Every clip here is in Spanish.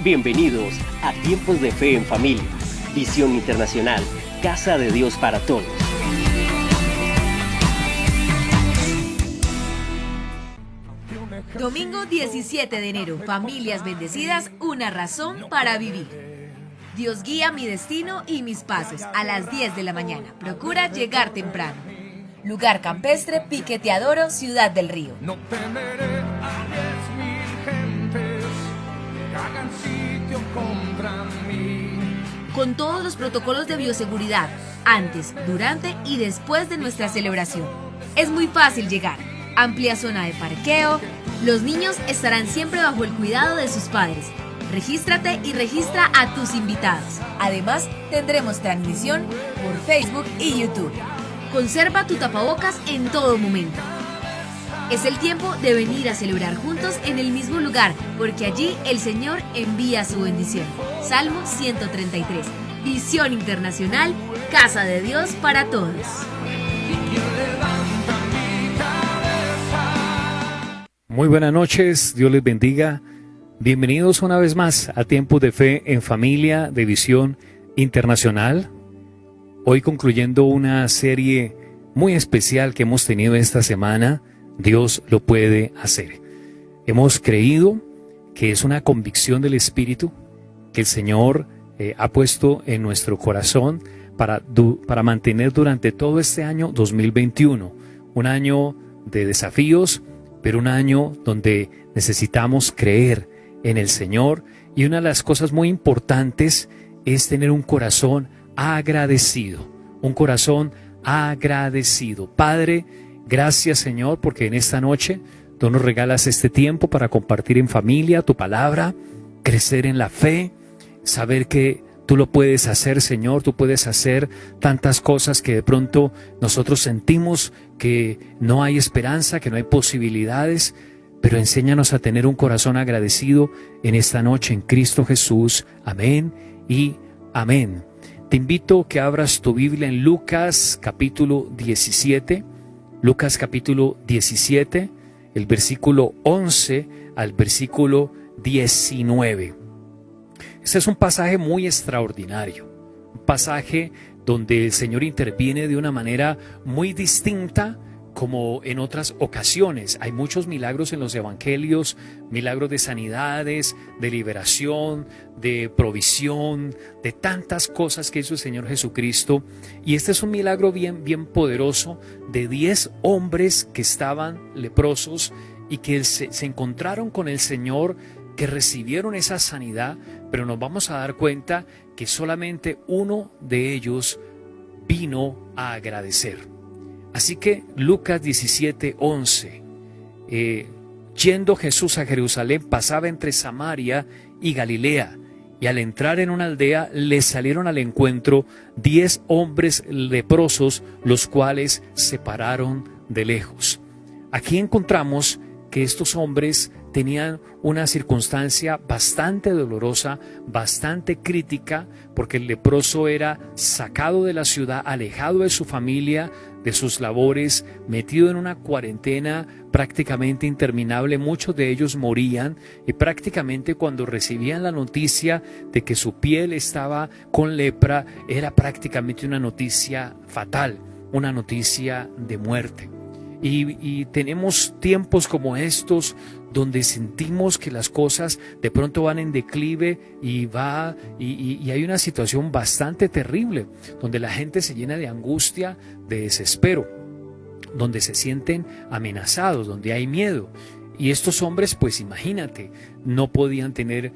Bienvenidos a Tiempos de Fe en Familia, Visión Internacional, Casa de Dios para Todos. Domingo 17 de enero, familias bendecidas, una razón para vivir. Dios guía mi destino y mis pasos a las 10 de la mañana. Procura llegar temprano. Lugar campestre, Piqueteadoro, Ciudad del Río. No temeré a 10,000 gentes que hagan sitio contra mí. Con todos los protocolos de bioseguridad, antes, durante y después de nuestra celebración. Es muy fácil llegar. Amplia zona de parqueo. Los niños estarán siempre bajo el cuidado de sus padres. Regístrate y registra a tus invitados. Además, tendremos transmisión por Facebook y YouTube. Conserva tu tapabocas en todo momento. Es el tiempo de venir a celebrar juntos en el mismo lugar, porque allí el Señor envía su bendición. Salmo 133. Visión Internacional, Casa de Dios para Todos. Muy buenas noches, Dios les bendiga. Bienvenidos una vez más a Tiempos de Fe en Familia de Visión Internacional. Hoy concluyendo una serie muy especial que hemos tenido esta semana, Dios lo puede hacer. Hemos creído que es una convicción del Espíritu que el Señor ha puesto en nuestro corazón para mantener durante todo este año 2021, un año de desafíos, pero un año donde necesitamos creer en el Señor, y una de las cosas muy importantes es tener un corazón agradecido, un corazón agradecido. Padre, gracias Señor, porque en esta noche tú nos regalas este tiempo para compartir en familia tu palabra, crecer en la fe, saber que tú lo puedes hacer, Señor. Tú puedes hacer tantas cosas que de pronto nosotros sentimos que no hay esperanza, que no hay posibilidades, pero enséñanos a tener un corazón agradecido en esta noche en Cristo Jesús. Amén y amén. Te invito a que abras tu Biblia en Lucas capítulo 17, Lucas capítulo 17, el versículo 11 al versículo 19. Este es un pasaje muy extraordinario, un pasaje donde el Señor interviene de una manera muy distinta como en otras ocasiones. Hay muchos milagros en los evangelios, milagros de sanidades, de liberación, de provisión, de tantas cosas que hizo el Señor Jesucristo. Y este es un milagro bien poderoso de 10 hombres que estaban leprosos y que se encontraron con el Señor, que recibieron esa sanidad, pero nos vamos a dar cuenta que solamente uno de ellos vino a agradecer. Así que Lucas 17:11, yendo Jesús a Jerusalén, pasaba entre Samaria y Galilea, y al entrar en una aldea le salieron al encuentro 10 hombres leprosos, los cuales se pararon de lejos. Aquí encontramos que estos hombres tenían una circunstancia bastante dolorosa, bastante crítica, porque el leproso era sacado de la ciudad, alejado de su familia, de sus labores, metido en una cuarentena prácticamente interminable. Muchos de ellos morían, y prácticamente cuando recibían la noticia de que su piel estaba con lepra, era prácticamente una noticia fatal, una noticia de muerte. Y tenemos tiempos como estos donde sentimos que las cosas de pronto van en declive y hay una situación bastante terrible, donde la gente se llena de angustia, de desespero, donde se sienten amenazados, donde hay miedo. Y estos hombres, pues imagínate, no podían tener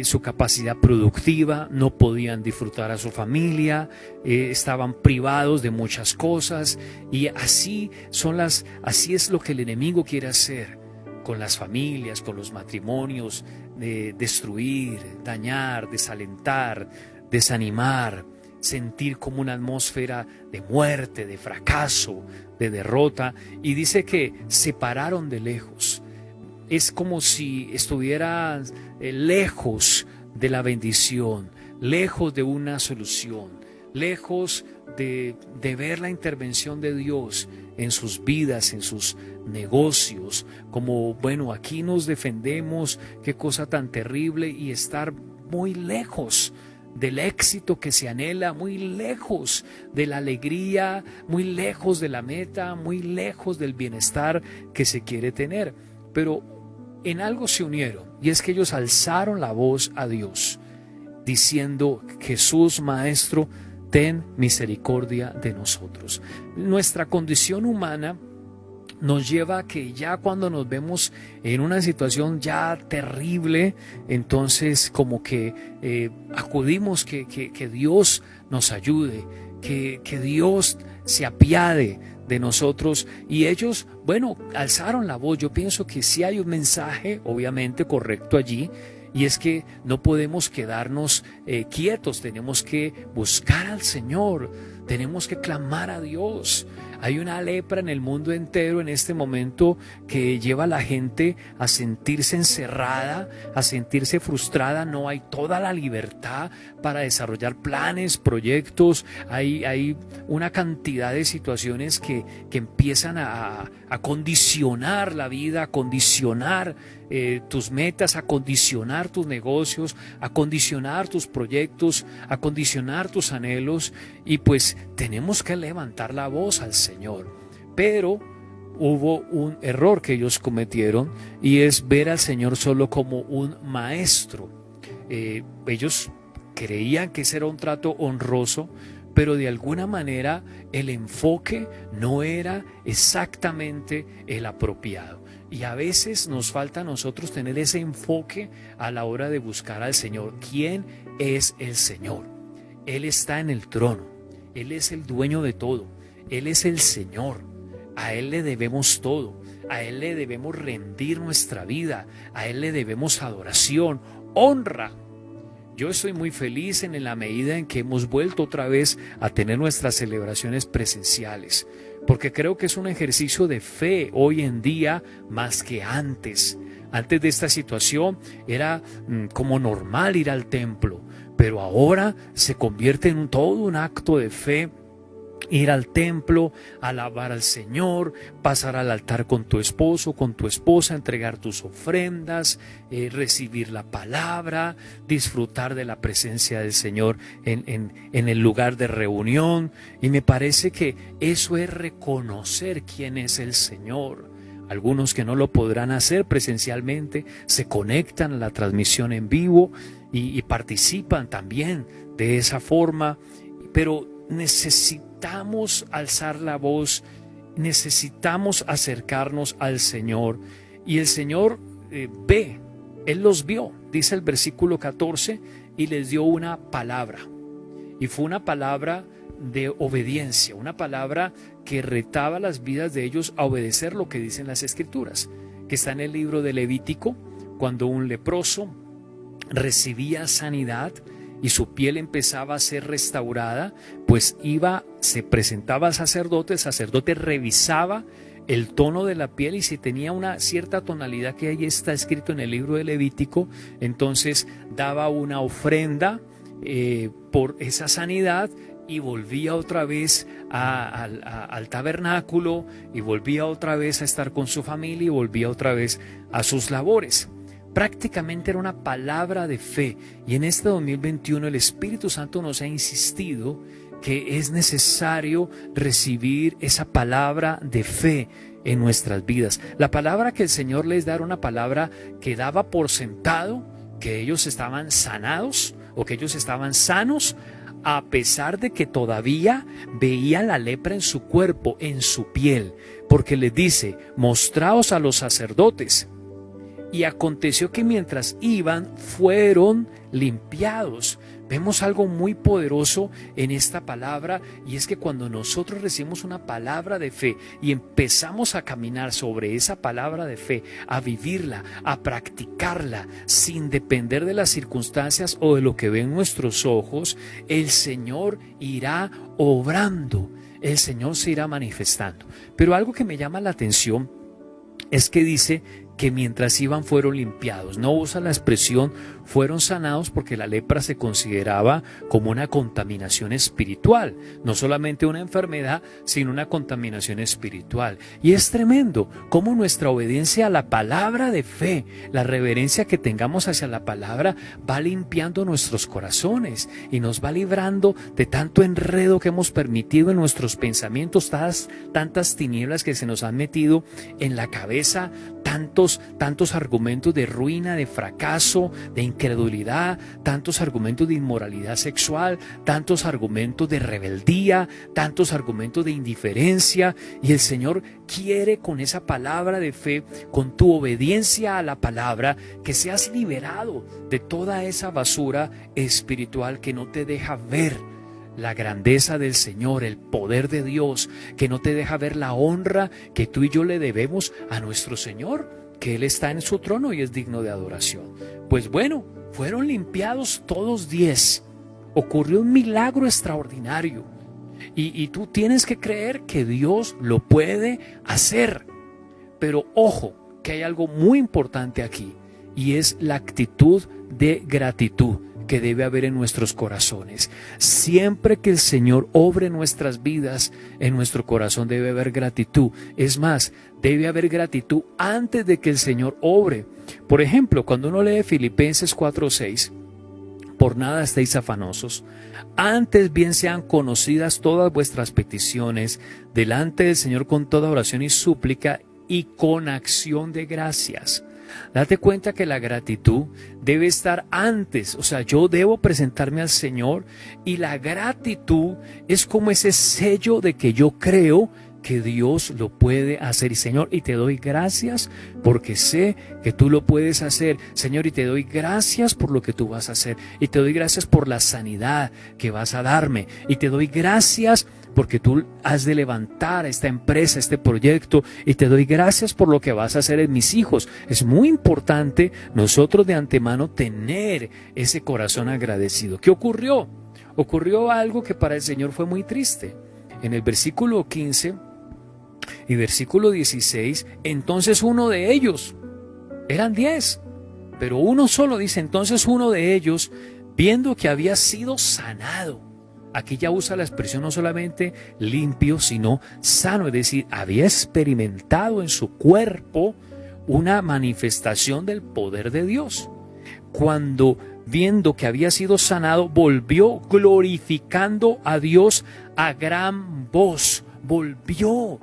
su capacidad productiva, no podían disfrutar a su familia, estaban privados de muchas cosas, y así es lo que el enemigo quiere hacer con las familias, con los matrimonios, destruir, dañar, desalentar, desanimar, sentir como una atmósfera de muerte, de fracaso, de derrota. Y dice que se pararon de lejos. Es como si estuvieran lejos de la bendición, lejos de una solución, lejos de ver la intervención de Dios en sus vidas, en sus negocios, como, bueno, aquí nos defendemos, qué cosa tan terrible, y estar muy lejos del éxito que se anhela, muy lejos de la alegría, muy lejos de la meta, muy lejos del bienestar que se quiere tener. Pero en algo se unieron, y es que ellos alzaron la voz a Dios, diciendo: Jesús, Maestro, ten misericordia de nosotros. Nuestra condición humana nos lleva a que ya cuando nos vemos en una situación ya terrible, entonces como que acudimos que Dios nos ayude, que Dios se apiade de nosotros. Y ellos, bueno, alzaron la voz. Yo pienso que sí hay un mensaje obviamente correcto allí, y es que no podemos quedarnos quietos, tenemos que buscar al Señor, tenemos que clamar a Dios. Hay una lepra en el mundo entero en este momento que lleva a la gente a sentirse encerrada, a sentirse frustrada. No hay toda la libertad para desarrollar planes, proyectos. Hay una cantidad de situaciones que empiezan a condicionar la vida, a condicionar tus metas, a condicionar tus negocios, a condicionar tus proyectos, a condicionar tus anhelos. Y pues tenemos que levantar la voz al Señor. Pero hubo un error que ellos cometieron, y es ver al Señor solo como un maestro. Ellos creían que ese era un trato honroso, pero de alguna manera el enfoque no era exactamente el apropiado. Y a veces nos falta a nosotros tener ese enfoque a la hora de buscar al Señor. ¿Quién es el Señor? Él está en el trono, Él es el dueño de todo, Él es el Señor. A Él le debemos todo, a Él le debemos rendir nuestra vida, a Él le debemos adoración, honra. Yo estoy muy feliz en la medida en que hemos vuelto otra vez a tener nuestras celebraciones presenciales, porque creo que es un ejercicio de fe hoy en día más que antes. Antes de esta situación era como normal ir al templo, pero ahora se convierte en todo un acto de fe. Ir al templo, alabar al Señor, pasar al altar con tu esposo, con tu esposa, entregar tus ofrendas, recibir la palabra, disfrutar de la presencia del Señor en el lugar de reunión. Y me parece que eso es reconocer quién es el Señor. Algunos que no lo podrán hacer presencialmente se conectan a la transmisión en vivo y participan también de esa forma, pero necesitamos alzar la voz, necesitamos acercarnos al Señor. Y el Señor ve, Él los vio, dice el versículo 14, y les dio una palabra. Y fue una palabra de obediencia, una palabra que retaba las vidas de ellos a obedecer lo que dicen las Escrituras, que está en el libro de Levítico, cuando un leproso recibía sanidad y su piel empezaba a ser restaurada, pues se presentaba al sacerdote, el sacerdote revisaba el tono de la piel, y si tenía una cierta tonalidad que ahí está escrito en el libro de Levítico, entonces daba una ofrenda por esa sanidad, y volvía otra vez al tabernáculo, y volvía otra vez a estar con su familia, y volvía otra vez a sus labores. Prácticamente era una palabra de fe, y en este 2021 el Espíritu Santo nos ha insistido que es necesario recibir esa palabra de fe en nuestras vidas. La palabra que el Señor les da era una palabra que daba por sentado que ellos estaban sanados, o que ellos estaban sanos, a pesar de que todavía veía la lepra en su cuerpo, en su piel, porque les dice: mostraos a los sacerdotes. Y aconteció que mientras iban, fueron limpiados. Vemos algo muy poderoso en esta palabra, y es que cuando nosotros recibimos una palabra de fe y empezamos a caminar sobre esa palabra de fe, a vivirla, a practicarla, sin depender de las circunstancias o de lo que ven nuestros ojos, el Señor irá obrando, el Señor se irá manifestando. Pero algo que me llama la atención es que dice que mientras iban fueron limpiados. No usa la expresión fueron sanados porque la lepra se consideraba como una contaminación espiritual, no solamente una enfermedad, sino una contaminación espiritual. Y es tremendo cómo nuestra obediencia a la palabra de fe, la reverencia que tengamos hacia la palabra, va limpiando nuestros corazones y nos va librando de tanto enredo que hemos permitido en nuestros pensamientos, tantas tinieblas que se nos han metido en la cabeza, tantos argumentos de ruina, de fracaso, de incredulidad, tantos argumentos de inmoralidad sexual, tantos argumentos de rebeldía, tantos argumentos de indiferencia. Y el Señor quiere, con esa palabra de fe, con tu obediencia a la palabra, que seas liberado de toda esa basura espiritual que no te deja ver la grandeza del Señor, el poder de Dios, que no te deja ver la honra que tú y yo le debemos a nuestro Señor, que Él está en su trono y es digno de adoración. Pues bueno, fueron limpiados todos 10. Ocurrió un milagro extraordinario. Y tú tienes que creer que Dios lo puede hacer. Pero ojo, que hay algo muy importante aquí, y es la actitud de gratitud que debe haber en nuestros corazones. Siempre que el Señor obre en nuestras vidas, en nuestro corazón debe haber gratitud. Es más, debe haber gratitud antes de que el Señor obre. Por ejemplo, cuando uno lee Filipenses 4:6, por nada estéis afanosos, antes bien sean conocidas todas vuestras peticiones delante del Señor con toda oración y súplica y con acción de gracias. Date cuenta que la gratitud debe estar antes, o sea, yo debo presentarme al Señor, y la gratitud es como ese sello de que yo creo que Dios lo puede hacer. Y Señor, y te doy gracias porque sé que tú lo puedes hacer. Señor, y te doy gracias por lo que tú vas a hacer. Y te doy gracias por la sanidad que vas a darme. Y te doy gracias porque tú has de levantar esta empresa, este proyecto, y te doy gracias por lo que vas a hacer en mis hijos. Es muy importante nosotros de antemano tener ese corazón agradecido. ¿Qué ocurrió? Ocurrió algo que para el Señor fue muy triste. En el versículo 15 y versículo 16, entonces uno de ellos, eran 10, pero uno solo dice, entonces uno de ellos, viendo que había sido sanado. Aquí ya usa la expresión no solamente limpio, sino sano, es decir, había experimentado en su cuerpo una manifestación del poder de Dios. Cuando viendo que había sido sanado, volvió glorificando a Dios a gran voz, volvió.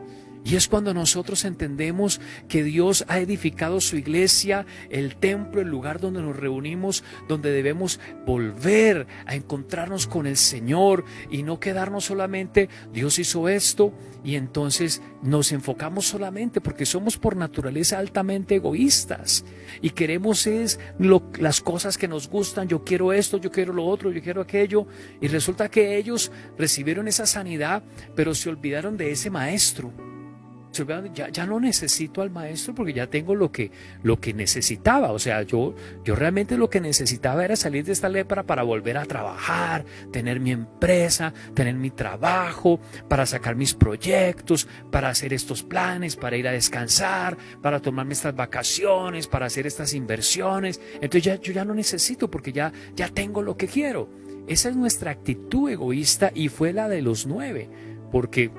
Y es cuando nosotros entendemos que Dios ha edificado su iglesia, el templo, el lugar donde nos reunimos, donde debemos volver a encontrarnos con el Señor y no quedarnos solamente, Dios hizo esto, y entonces nos enfocamos solamente, porque somos por naturaleza altamente egoístas y queremos las cosas que nos gustan. Yo quiero esto, yo quiero lo otro, yo quiero aquello, y resulta que ellos recibieron esa sanidad, pero se olvidaron de ese maestro. Ya no necesito al maestro porque ya tengo lo que necesitaba. O sea, yo realmente lo que necesitaba era salir de esta lepra para volver a trabajar, tener mi empresa, tener mi trabajo, para sacar mis proyectos, para hacer estos planes, para ir a descansar, para tomarme estas vacaciones, para hacer estas inversiones. Entonces yo ya no necesito porque ya tengo lo que quiero. Esa es nuestra actitud egoísta, y fue la de los 9, porque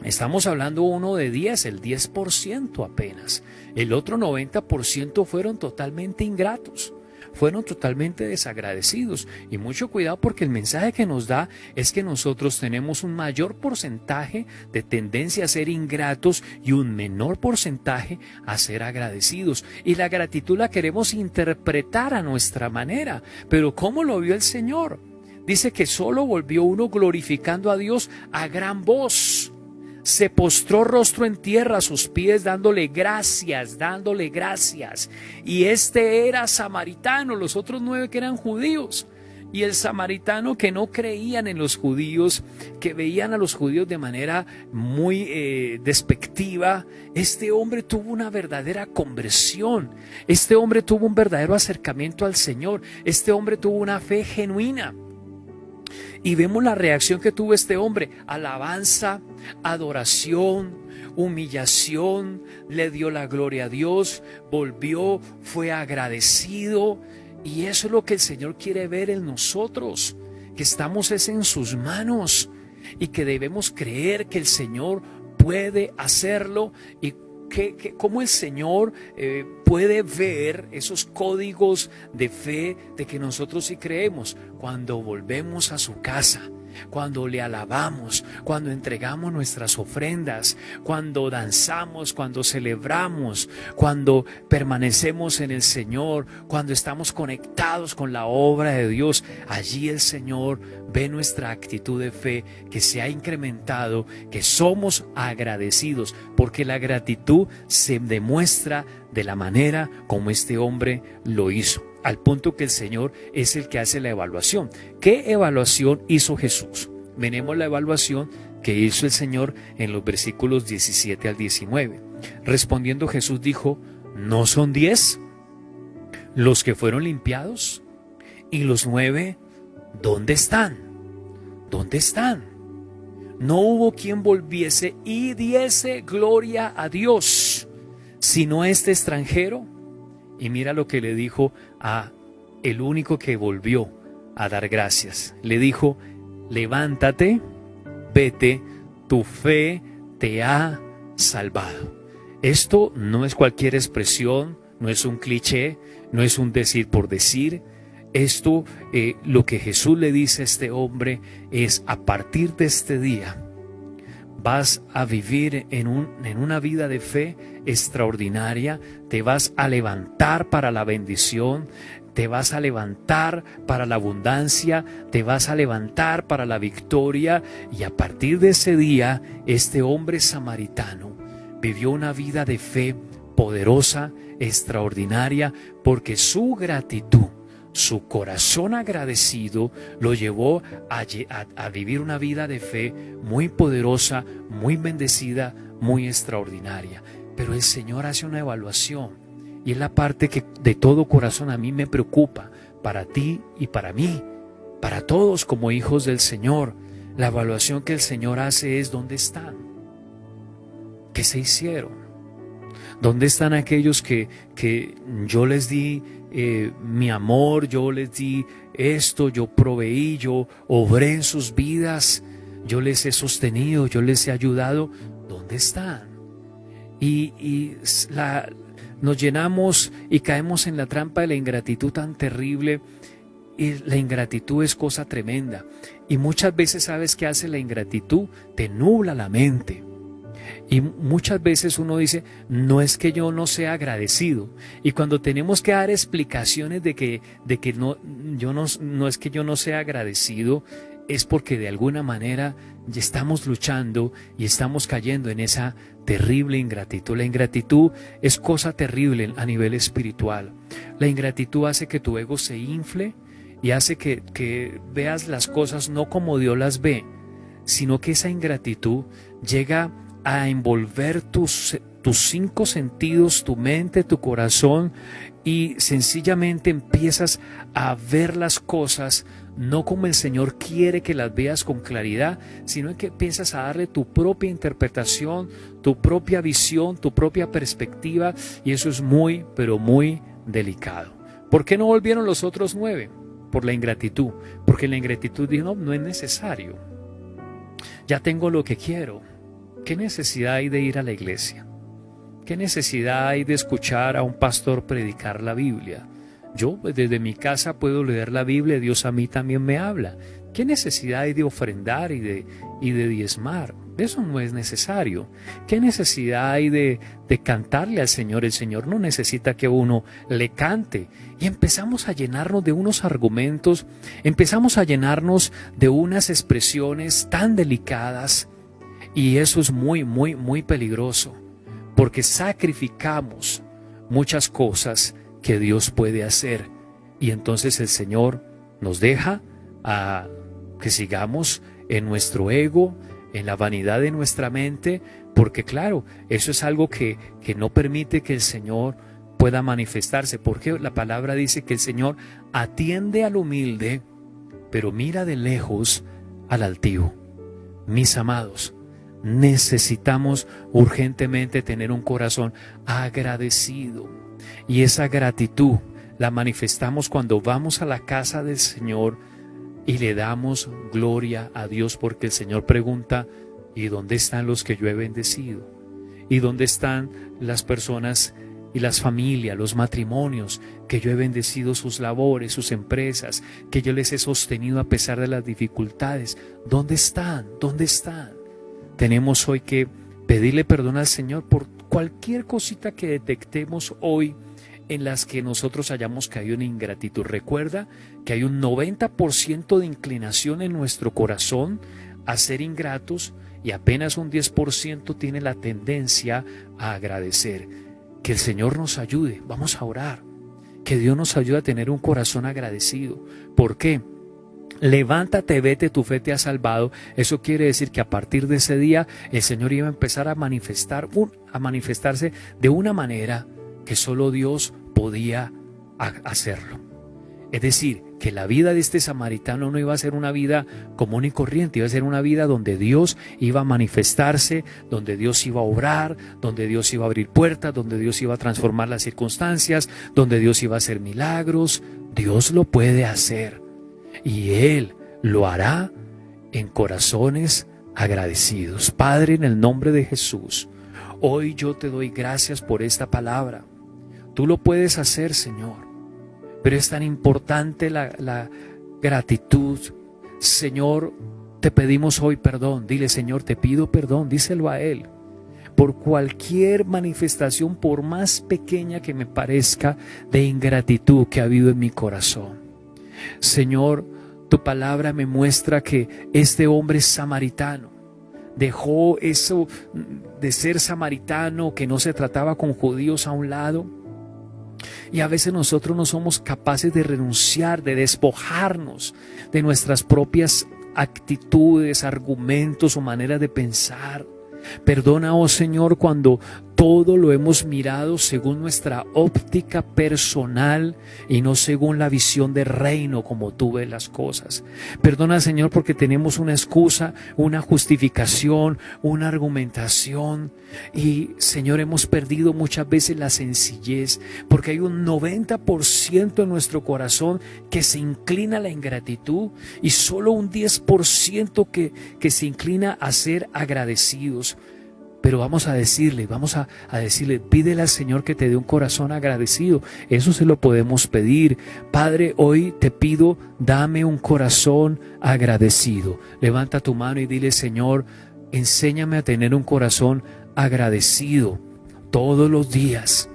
estamos hablando uno de 10, el 10% apenas. El otro 90% fueron totalmente ingratos, fueron totalmente desagradecidos. Y mucho cuidado, porque el mensaje que nos da es que nosotros tenemos un mayor porcentaje de tendencia a ser ingratos y un menor porcentaje a ser agradecidos. Y la gratitud la queremos interpretar a nuestra manera. Pero ¿cómo lo vio el Señor? Dice que solo volvió uno glorificando a Dios a gran voz. Se postró rostro en tierra a sus pies, dándole gracias. Y este era samaritano, los otros 9 que eran judíos. Y el samaritano, que no creían en los judíos, que veían a los judíos de manera muy despectiva, este hombre tuvo una verdadera conversión. Este hombre tuvo un verdadero acercamiento al Señor. Este hombre tuvo una fe genuina. Y vemos la reacción que tuvo este hombre: alabanza, adoración, humillación, le dio la gloria a Dios, volvió, fue agradecido. Y eso es lo que el Señor quiere ver en nosotros, que estamos en sus manos y que debemos creer que el Señor puede hacerlo, y cómo el Señor puede ver esos códigos de fe de que nosotros sí creemos cuando volvemos a su casa, cuando le alabamos, cuando entregamos nuestras ofrendas, cuando danzamos, cuando celebramos, cuando permanecemos en el Señor, cuando estamos conectados con la obra de Dios. Allí el Señor ve nuestra actitud de fe, que se ha incrementado, que somos agradecidos, porque la gratitud se demuestra de la manera como este hombre lo hizo, al punto que el Señor es el que hace la evaluación. ¿Qué evaluación hizo Jesús? Veremos la evaluación que hizo el Señor en los versículos 17 al 19. Respondiendo Jesús dijo: ¿no son 10 los que fueron limpiados? ¿Y los 9 dónde están? ¿Dónde están? No hubo quien volviese y diese gloria a Dios, sino este extranjero. Y mira lo que le dijo a el único que volvió a dar gracias. Le dijo: levántate, vete, tu fe te ha salvado. Esto no es cualquier expresión, no es un cliché, no es un decir por decir. Esto, lo que Jesús le dice a este hombre es: a partir de este día vas a vivir en una vida de fe extraordinaria, te vas a levantar para la bendición, te vas a levantar para la abundancia, te vas a levantar para la victoria. Y a partir de ese día, este hombre samaritano vivió una vida de fe poderosa, extraordinaria, porque su gratitud, su corazón agradecido, lo llevó a vivir una vida de fe muy poderosa, muy bendecida, muy extraordinaria. Pero el Señor hace una evaluación, y es la parte que de todo corazón a mí me preocupa, para ti y para mí, para todos como hijos del Señor. La evaluación que el Señor hace es: ¿dónde están? ¿Qué se hicieron? ¿Dónde están aquellos que yo les di mi amor, yo les di esto, yo proveí, yo obré en sus vidas, yo les he sostenido, yo les he ayudado? ¿Dónde están? Nos llenamos y caemos en la trampa de la ingratitud tan terrible. Y la ingratitud es cosa tremenda, y muchas veces, ¿sabes qué hace la ingratitud? Te nubla la mente. Y muchas veces uno dice: no es que yo no sea agradecido. Y cuando tenemos que dar explicaciones de que no es que yo no sea agradecido, es porque de alguna manera ya estamos luchando y estamos cayendo en esa terrible ingratitud. La ingratitud es cosa terrible a nivel espiritual. La ingratitud hace que tu ego se infle y hace que veas las cosas no como Dios las ve, sino que esa ingratitud llega a envolver tus 5 sentidos, tu mente, tu corazón, y sencillamente empiezas a ver las cosas no como el Señor quiere que las veas con claridad, sino que empiezas a darle tu propia interpretación, tu propia visión, tu propia perspectiva, y eso es muy, pero muy delicado. ¿Por qué no volvieron los otros 9? Por la ingratitud, porque la ingratitud dijo: no es necesario, ya tengo lo que quiero. ¿Qué necesidad hay de ir a la iglesia? ¿Qué necesidad hay de escuchar a un pastor predicar la Biblia? Yo desde mi casa puedo leer la Biblia, Dios a mí también me habla. ¿Qué necesidad hay de ofrendar y de diezmar? Eso no es necesario. ¿Qué necesidad hay de cantarle al Señor? El Señor no necesita que uno le cante. Y empezamos a llenarnos de unos argumentos, empezamos a llenarnos de unas expresiones tan delicadas. Y eso es muy, muy, muy peligroso, porque sacrificamos muchas cosas que Dios puede hacer, y entonces el Señor nos deja a que sigamos en nuestro ego, en la vanidad de nuestra mente, porque claro, eso es algo que no permite que el Señor pueda manifestarse, porque la palabra dice que el Señor atiende al humilde, pero mira de lejos al altivo. Mis amados, necesitamos urgentemente tener un corazón agradecido. Y esa gratitud la manifestamos cuando vamos a la casa del Señor y le damos gloria a Dios, porque el Señor pregunta: ¿y dónde están los que yo he bendecido? ¿Y dónde están las personas y las familias, los matrimonios que yo he bendecido sus labores, sus empresas, que yo les he sostenido a pesar de las dificultades? ¿Dónde están? ¿Dónde están? Tenemos hoy que pedirle perdón al Señor por cualquier cosita que detectemos hoy en las que nosotros hayamos caído en ingratitud. Recuerda que hay un 90% de inclinación en nuestro corazón a ser ingratos y apenas un 10% tiene la tendencia a agradecer. Que el Señor nos ayude. Vamos a orar. Que Dios nos ayude a tener un corazón agradecido. ¿Por qué? Levántate, vete, tu fe te ha salvado. Eso quiere decir que a partir de ese día el Señor iba a empezar a manifestarse de una manera que solo Dios podía hacerlo. Es decir, que la vida de este samaritano no iba a ser una vida común y corriente, iba a ser una vida donde Dios iba a manifestarse, donde Dios iba a obrar, donde Dios iba a abrir puertas, donde Dios iba a transformar las circunstancias, donde Dios iba a hacer milagros. Dios lo puede hacer y Él lo hará en corazones agradecidos. Padre, en el nombre de Jesús, hoy yo te doy gracias por esta palabra. Tú lo puedes hacer, Señor. Pero es tan importante la gratitud. Señor, te pedimos hoy perdón. Dile: Señor, te pido perdón. Díselo a Él. Por cualquier manifestación, por más pequeña que me parezca, de ingratitud que ha habido en mi corazón. Señor, tu palabra me muestra que este hombre samaritano dejó eso de ser samaritano, que no se trataba con judíos, a un lado. Y a veces nosotros no somos capaces de renunciar, de despojarnos de nuestras propias actitudes, argumentos o maneras de pensar. Perdona, oh Señor, cuando todo lo hemos mirado según nuestra óptica personal y no según la visión de reino como tú ves las cosas. Perdona, Señor, porque tenemos una excusa, una justificación, una argumentación. Y, Señor, hemos perdido muchas veces la sencillez, porque hay un 90% en nuestro corazón que se inclina a la ingratitud y solo un 10% que se inclina a ser agradecidos. Pero vamos a decirle, pídele al Señor que te dé un corazón agradecido. Eso se lo podemos pedir. Padre, hoy te pido, dame un corazón agradecido. Levanta tu mano y dile: Señor, enséñame a tener un corazón agradecido todos los días.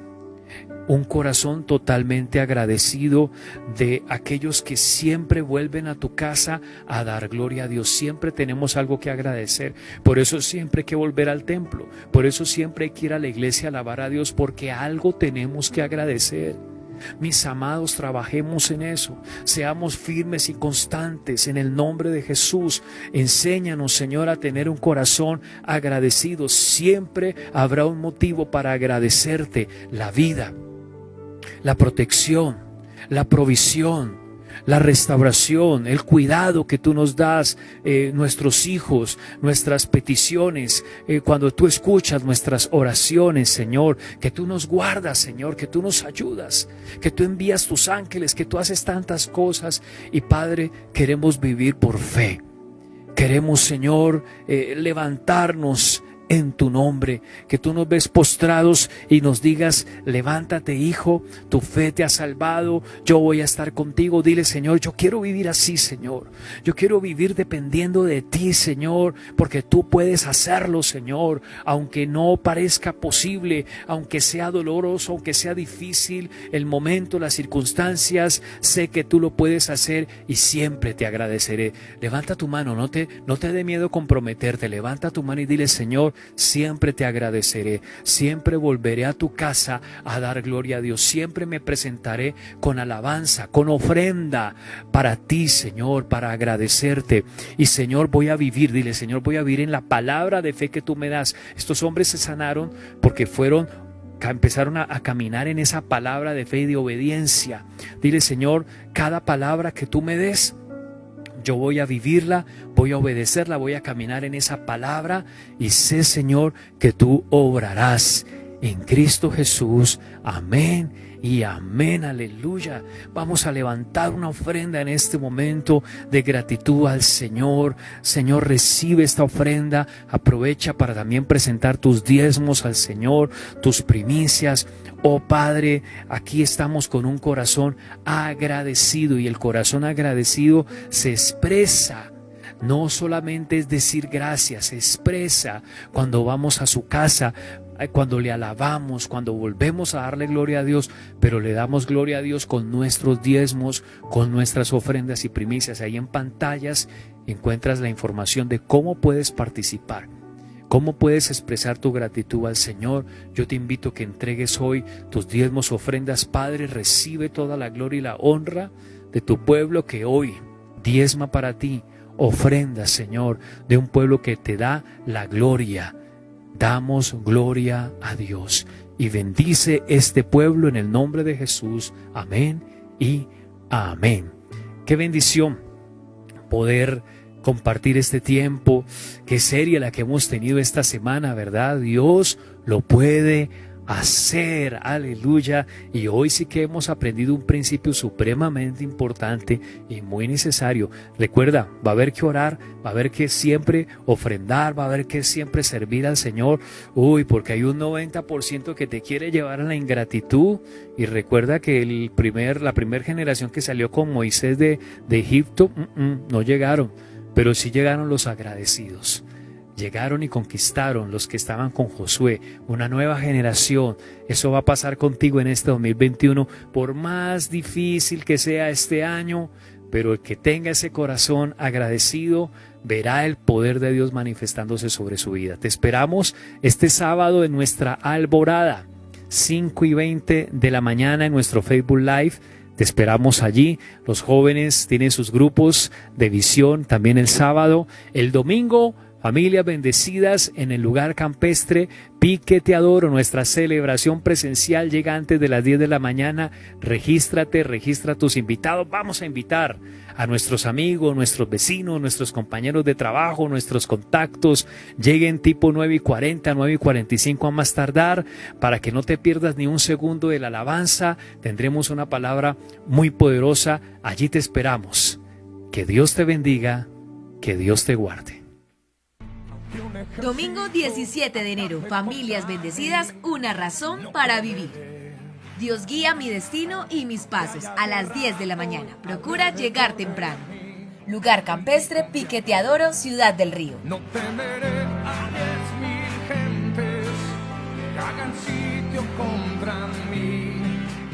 Un corazón totalmente agradecido de aquellos que siempre vuelven a tu casa a dar gloria a Dios. Siempre tenemos algo que agradecer. Por eso siempre hay que volver al templo. Por eso siempre hay que ir a la iglesia a alabar a Dios, porque algo tenemos que agradecer. Mis amados, trabajemos en eso. Seamos firmes y constantes en el nombre de Jesús. Enséñanos, Señor, a tener un corazón agradecido. Siempre habrá un motivo para agradecerte: la vida, la protección, la provisión, la restauración, el cuidado que tú nos das, nuestros hijos, nuestras peticiones, cuando tú escuchas nuestras oraciones, Señor, que tú nos guardas, Señor, que tú nos ayudas, que tú envías tus ángeles, que tú haces tantas cosas. Y Padre, queremos vivir por fe. Queremos, Señor, levantarnos en tu nombre, que tú nos ves postrados y nos digas: levántate, hijo, tu fe te ha salvado, yo voy a estar contigo. Dile: Señor, yo quiero vivir así, Señor. Yo quiero vivir dependiendo de ti, Señor, porque tú puedes hacerlo, Señor, aunque no parezca posible, aunque sea doloroso, aunque sea difícil el momento, las circunstancias. Sé que tú lo puedes hacer y siempre te agradeceré. Levanta tu mano, no te dé miedo comprometerte. Levanta tu mano y dile: Señor, siempre te agradeceré, siempre volveré a tu casa a dar gloria a Dios, siempre me presentaré con alabanza, con ofrenda para ti, Señor, para agradecerte. Y Señor, voy a vivir, dile: Señor, voy a vivir en la palabra de fe que tú me das. Estos hombres se sanaron porque empezaron a caminar en esa palabra de fe y de obediencia. Dile: Señor, cada palabra que tú me des, yo voy a vivirla, voy a obedecerla, voy a caminar en esa palabra y sé, Señor, que tú obrarás en Cristo Jesús. Amén y amén, aleluya. Vamos a levantar una ofrenda en este momento de gratitud al Señor. Señor, recibe esta ofrenda, aprovecha para también presentar tus diezmos al Señor, tus primicias. Oh Padre, aquí estamos con un corazón agradecido, y el corazón agradecido se expresa. No solamente es decir gracias, se expresa cuando vamos a su casa, cuando le alabamos, cuando volvemos a darle gloria a Dios, pero le damos gloria a Dios con nuestros diezmos, con nuestras ofrendas y primicias. Ahí en pantallas encuentras la información de cómo puedes participar, cómo puedes expresar tu gratitud al Señor. Yo te invito a que entregues hoy tus diezmos, ofrendas. Padre, recibe toda la gloria y la honra de tu pueblo que hoy diezma para ti. Ofrendas, Señor, de un pueblo que te da la gloria. Damos gloria a Dios y bendice este pueblo en el nombre de Jesús. Amén y amén. Qué bendición poder compartir este tiempo. Qué seria la que hemos tenido esta semana, ¿verdad? Dios lo puede hacer, aleluya. Y hoy sí que hemos aprendido un principio supremamente importante y muy necesario. Recuerda, va a haber que orar, va a haber que siempre ofrendar, va a haber que siempre servir al Señor. Porque hay un 90% que te quiere llevar a la ingratitud. Y recuerda que la primera generación que salió con Moisés de Egipto, no llegaron, pero sí llegaron los agradecidos. Llegaron y conquistaron los que estaban con Josué, una nueva generación. Eso va a pasar contigo en este 2021, por más difícil que sea este año, pero el que tenga ese corazón agradecido verá el poder de Dios manifestándose sobre su vida. Te esperamos este sábado en nuestra alborada, 5:20 de la mañana, en nuestro Facebook Live. Te esperamos allí. Los jóvenes tienen sus grupos de visión también el sábado. El domingo, familias bendecidas en el lugar campestre Pique Te Adoro. Nuestra celebración presencial llega antes de las 10 de la mañana. Regístrate, registra a tus invitados. Vamos a invitar a nuestros amigos, nuestros vecinos, nuestros compañeros de trabajo, nuestros contactos. Lleguen tipo 9:40, 9:45 a más tardar, para que no te pierdas ni un segundo de la alabanza. Tendremos una palabra muy poderosa. Allí te esperamos. Que Dios te bendiga, que Dios te guarde. Domingo 17 de enero, familias bendecidas, una razón para vivir. Dios guía mi destino y mis pasos a las 10 de la mañana. Procura llegar temprano. Lugar campestre Pique Te Adoro, Ciudad del Río. No temeré a 10.000 gentes que hagan sitio contra mí.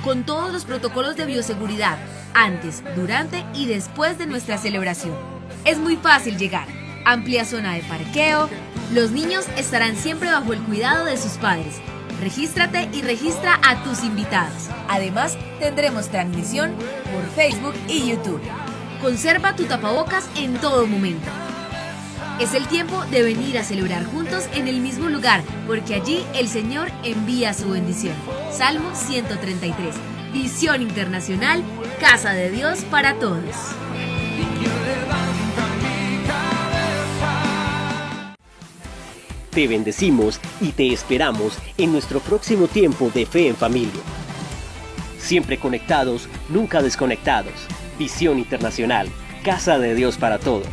Con todos los protocolos de bioseguridad, antes, durante y después de nuestra celebración. Es muy fácil llegar. Amplia zona de parqueo. Los niños estarán siempre bajo el cuidado de sus padres. Regístrate y registra a tus invitados. Además, tendremos transmisión por Facebook y YouTube. Conserva tu tapabocas en todo momento. Es el tiempo de venir a celebrar juntos en el mismo lugar, porque allí el Señor envía su bendición. Salmo 133. Visión Internacional, Casa de Dios para todos. Te bendecimos y te esperamos en nuestro próximo tiempo de Fe en Familia. Siempre conectados, nunca desconectados. Visión Internacional, Casa de Dios para todos.